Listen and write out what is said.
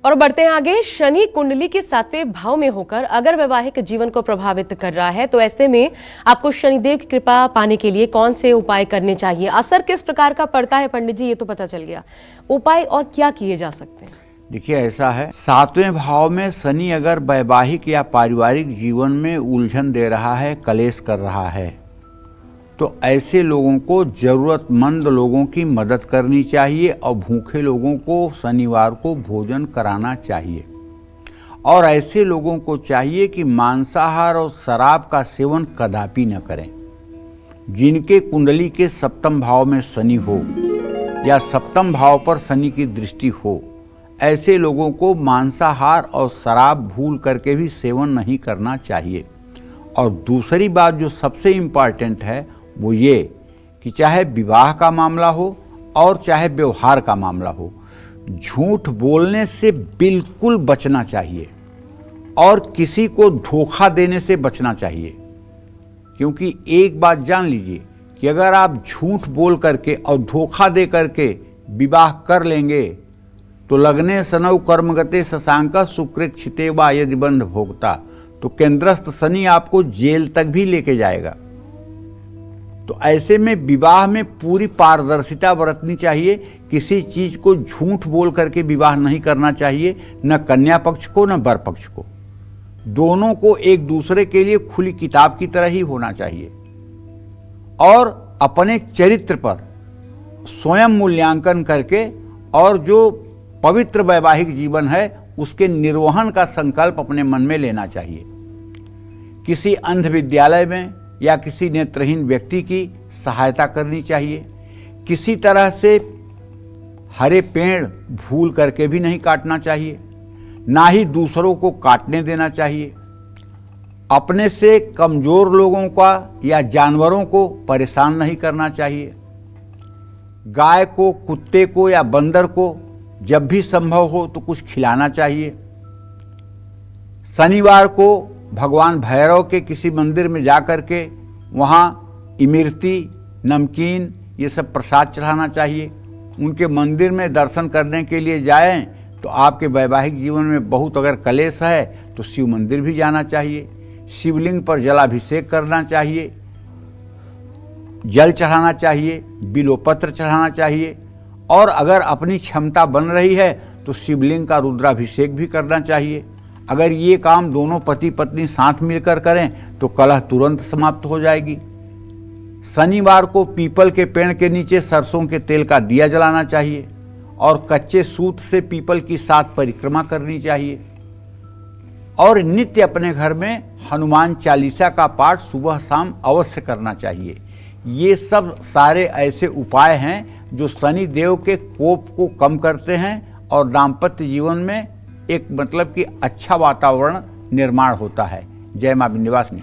और बढ़ते हैं आगे। शनि कुंडली के 7वें भाव में होकर अगर वैवाहिक जीवन को प्रभावित कर रहा है तो ऐसे में आपको शनिदेव की कृपा पाने के लिए कौन से उपाय करने चाहिए, असर किस प्रकार का पड़ता है पंडित जी, ये तो पता चल गया। उपाय और क्या किए जा सकते हैं? देखिए, ऐसा है, 7वें भाव में शनि अगर वैवाहिक या पारिवारिक जीवन में उलझन दे रहा है, कलेश कर रहा है, तो ऐसे लोगों को ज़रूरतमंद लोगों की मदद करनी चाहिए और भूखे लोगों को शनिवार को भोजन कराना चाहिए। और ऐसे लोगों को चाहिए कि मांसाहार और शराब का सेवन कदापि न करें। जिनके कुंडली के 7वें भाव में शनि हो या 7वें भाव पर शनि की दृष्टि हो, ऐसे लोगों को मांसाहार और शराब भूल करके भी सेवन नहीं करना चाहिए। और दूसरी बात जो सबसे इम्पॉर्टेंट है वो ये कि चाहे विवाह का मामला हो और चाहे व्यवहार का मामला हो, झूठ बोलने से बिल्कुल बचना चाहिए और किसी को धोखा देने से बचना चाहिए। क्योंकि एक बात जान लीजिए कि अगर आप झूठ बोल करके और धोखा दे करके विवाह कर लेंगे तो लगने सनौ कर्मगते शशांक सुकृत क्षितेवा यदि बंध भोगता, तो केंद्रस्थ शनि आपको जेल तक भी लेके जाएगा। तो ऐसे में विवाह में पूरी पारदर्शिता बरतनी चाहिए। किसी चीज को झूठ बोल करके विवाह नहीं करना चाहिए, न कन्या पक्ष को न वर पक्ष को। दोनों को एक दूसरे के लिए खुली किताब की तरह ही होना चाहिए और अपने चरित्र पर स्वयं मूल्यांकन करके और जो पवित्र वैवाहिक जीवन है उसके निर्वहन का संकल्प अपने मन में लेना चाहिए। किसी अंध विद्यालय में या किसी नेत्रहीन व्यक्ति की सहायता करनी चाहिए। किसी तरह से हरे पेड़ भूल करके भी नहीं काटना चाहिए, ना ही दूसरों को काटने देना चाहिए। अपने से कमजोर लोगों का या जानवरों को परेशान नहीं करना चाहिए। गाय को, कुत्ते को या बंदर को जब भी संभव हो तो कुछ खिलाना चाहिए। शनिवार को भगवान भैरव के किसी मंदिर में जा कर के वहाँ इमरती, नमकीन ये सब प्रसाद चढ़ाना चाहिए। उनके मंदिर में दर्शन करने के लिए जाएं तो आपके वैवाहिक जीवन में बहुत अगर कलेश है तो शिव मंदिर भी जाना चाहिए। शिवलिंग पर जलाभिषेक करना चाहिए, जल चढ़ाना चाहिए, बिल्वपत्र चढ़ाना चाहिए। और अगर अपनी क्षमता बन रही है तो शिवलिंग का रुद्राभिषेक भी करना चाहिए। अगर ये काम दोनों पति पत्नी साथ मिलकर करें तो कलह तुरंत समाप्त हो जाएगी। शनिवार को पीपल के पेड़ के नीचे सरसों के तेल का दिया जलाना चाहिए और कच्चे सूत से पीपल की 7 परिक्रमा करनी चाहिए। और नित्य अपने घर में हनुमान चालीसा का पाठ सुबह शाम अवश्य करना चाहिए। ये सब सारे ऐसे उपाय हैं जो शनि देव के कोप को कम करते हैं और दाम्पत्य जीवन में एक मतलब कि अच्छा वातावरण निर्माण होता है। जय मां विंध्यवासिनी।